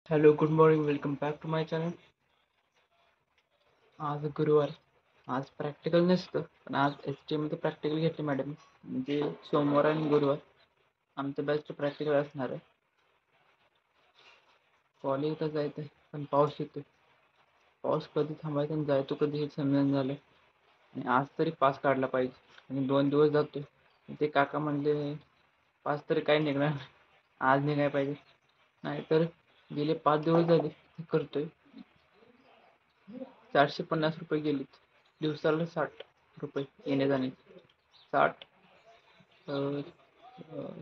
Hello, good morning. Welcome back to my channel. आज गुरुवार. आज प्रॅक्टिकल नसतं, पण आज HTML प्रॅक्टिकल घेतले मॅडम. म्हणजे सोमवार आणि गुरुवार आमचं बॅचचं प्रॅक्टिकल असणार आहे. कॉलेजला जायचं आहे, पण पाऊस येतो. पाऊस कधी थांबायचा आणि जायचो कधी हे समजून झालं. आणि आज तरी पास काढला पाहिजे. आणि 2 दिवस जातो. ते काका म्हणले पास तरी काय निघणार, आज निघाय पाहिजे. नाहीतर गेले 5 दिवस झाले करतोय. 450 रुपये गेलेत. दिवसाला 60 रुपये येणे जाणे. 60 अं, अं,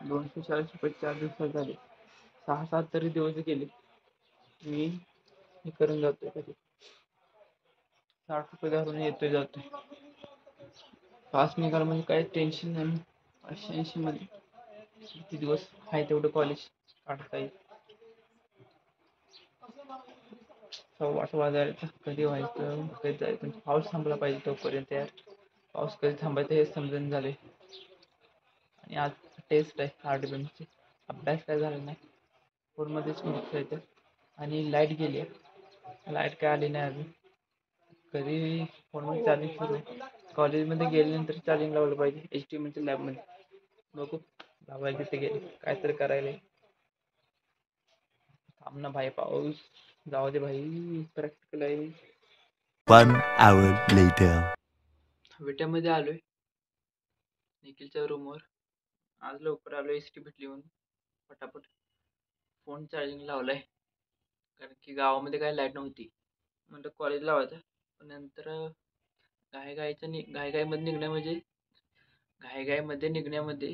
240 रुपये 4 दिवसात झाले. 6-7 तरी दिवस गेले. मी हे करून जातोय कधी 60 रुपये घालून येतोय जातोय. पास निघाल म्हणजे काय टेन्शन नाही. 580 मध्ये किती दिवस आहे तेवढं कॉलेज काढता येईल. 8:15 वाजायला कधी व्हायचं कधी जायचं. पाऊस थांबला पाहिजे तोपर्यंत यार. पाऊस कधी थांबायचं हे समजून झाले. आणि आज टेस्ट आहे आर्टबीएमची. अभ्यास काय झाला नाही. फोनमध्येच नोट्स आहेत आणि लाईट गेली. लाईट काय आली नाही अजून. कधी फोनमध्ये चार्जिंग सुरू आहे. कॉलेजमध्ये गेल्यानंतर चार्जिंग लावलं पाहिजे HTMLच्या लॅबमध्ये. बघू बाबा तिथे गेले काहीतरी करायला. थांब ना भाई, पाऊस जाऊ दे भाई, प्रॅक्टिकल आहे. 1 hour later. विट्यामध्ये आलोय निखिलच्या रूमवर. आज लवकर आलो, ST भेटली म्हणून पटापट फोन चार्जिंग लावलाय. कारण की गावामध्ये काय लाईट नव्हती. म्हणलं कॉलेज लावायचं, पण नंतर घाईघाईमध्ये निघण्यामध्ये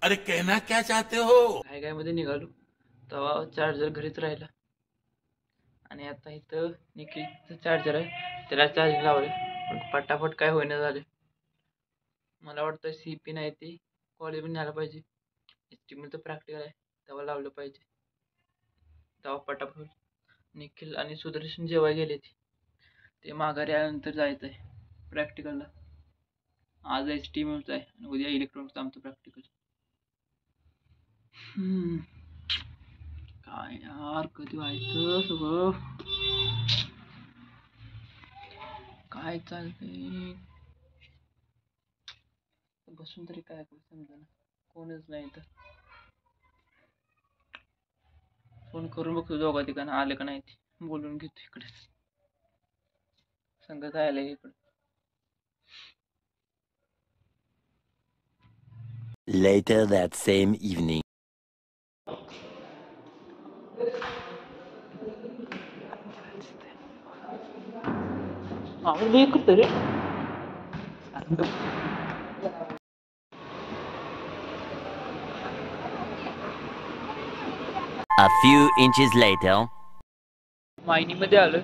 अरे कहना क्या चाहते हो? घाईघाईमध्ये निघालो तेव्हा चार्जर घरीच राहिला. आणि आता इथं निखिलचं चार्जर आहे, त्याला चार्जिंग लावले, पण पटापट काय होईना झाले. मला वाटतं CP नाही ते कॉलेजमध्ये न्यायला पाहिजे. HTML प्रॅक्टिकल आहे तेव्हा लावलं पाहिजे. तेव्हा पटापट निखिल आणि सुदर्शन जेव्हा गेले ते माघारी आल्यानंतर जायचं आहे प्रॅक्टिकलला. आज HTMLचं आहे आणि उद्या इलेक्ट्रॉनिक्सचं आमचं प्रॅक्टिकल. काय यार, कधी व्हायचं सगळं. काय चाललंय बसून तरी काय करू समजा. कोणच नाही इथं. फोन करून बघतो दोघा तिघांना आले का नाही ते, बोलून घेतो इकडे. संगत आले इकडे. Later that same evening. आम्ही करतो रे. A few inches later. मायनीमध्ये आलोय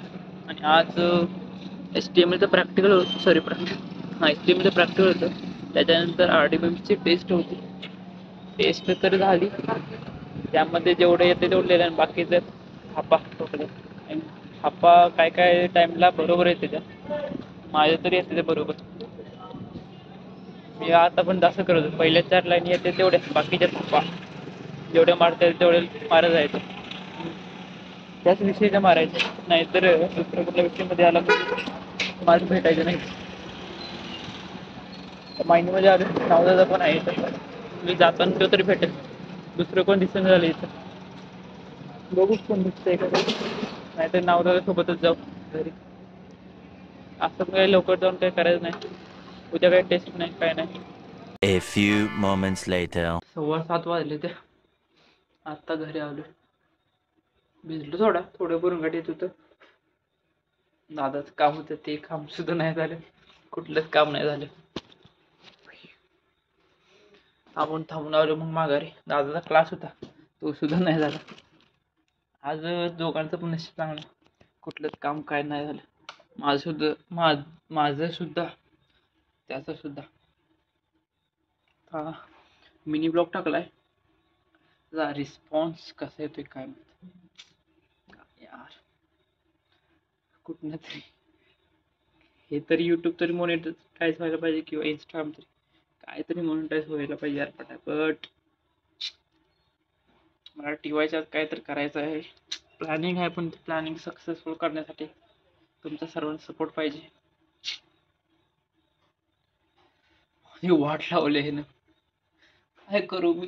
आणि आज HTMLचं प्रॅक्टिकल होतं. HTMLचं प्रॅक्टिकल होतं. त्याच्यानंतर RDBMची टेस्ट होती. टेस्ट तर झाली. त्यामध्ये जेवढे येते तेवढे लिहिले आणि बाकीचे थापा ठोकले. आणि थापा काय काय टाईमला बरोबर येते त्या. माझ्या तरी येते ते बरोबर. मी आता पण जास्त करत होतो. पहिल्या 4 लाईन येते तेवढे, बाकीच्या थापा जेवढे मारता येईल तेवढे मारत जायचं. त्याच विषयीच्या मारायचे, नाहीतर दुसऱ्या कुठल्या विषयामध्ये आला तर मार्क भेटायचे नाही. मायनीमध्ये आलो. नावदादा पण आहे इथं. मी जाताना तो तरी भेटेल. दुसरं कोण दिसेना झालं इथं. बघू कोण दिसतंय का, नाहीतर नावदादा सोबतच जाऊ घरी. असं काही लवकर जाऊन काही करायचं नाही. उद्या काही टेस्ट नाही काय नाही. A few moments later. 7:15 वाजले ते. आत्ता घरी आलो. भिजलो थोडं बुरंगाट येत होतं. दादाचं काम होतं ते काम सुद्धा नाही झालं. कुठलंच काम नाही झालं. थांबून आलो मग माघारी. दादाचा क्लास होता तो सुद्धा नाही झाला. आज दोघांचं पण नशीब चांगलं, कुठलंच काम काय नाही झालं. माझं सुद्धा त्याचं सुद्धा. हा मिनी ब्लॉग टाकलाय. रिस्पॉन्स कसा येतोय काय माहित यार. कुठनं तरी हे तरी यूट्यूब तरी मॉनिटाईज व्हायला पाहिजे किंवा इंस्टाग्राम तरी काहीतरी मॉनिटाईज व्हायला पाहिजे यार पटापट. मला टीवायच्या काहीतरी करायचं आहे. प्लॅनिंग आहे पण प्लॅनिंग सक्सेसफुल करण्यासाठी तुमचा सर्वांचा सपोर्ट पाहिजे. हे वाट लावले हे ना काय करू मी.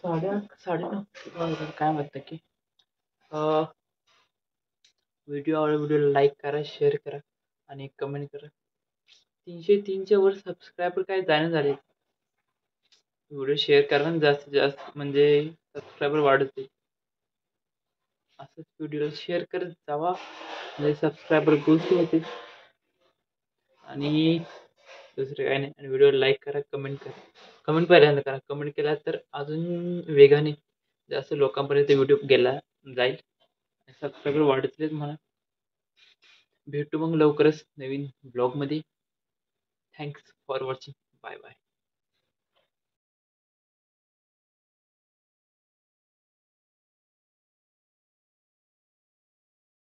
साडे 9 काय म्हणतं की व्हिडिओ आवडला व्हिडिओला लाईक करा, शेअर करा आणि कमेंट करा. 303च्या वर सबस्क्रायबर काय जाणं झाले. व्हिडिओ शेअर करा ना जास्तीत जास्त म्हणजे सबस्क्रायबर वाढत जाईल. असंच व्हिडिओ शेअर करत जावा म्हणजे सबस्क्रायबर गोष्टी होते. आणि दुसरे काय नाही. आणि व्हिडिओ लाईक करा, कमेंट करा. कमेंट पहिल्यांदा करा. कमेंट केला तर अजून वेगाने जास्त लोकांपर्यंत व्हिडिओ गेला जाईल. सबस्क्रायबर वाढतलेच म्हणा. भेटू मग लवकरच नवीन ब्लॉगमध्ये. Thanks for watching. Bye bye.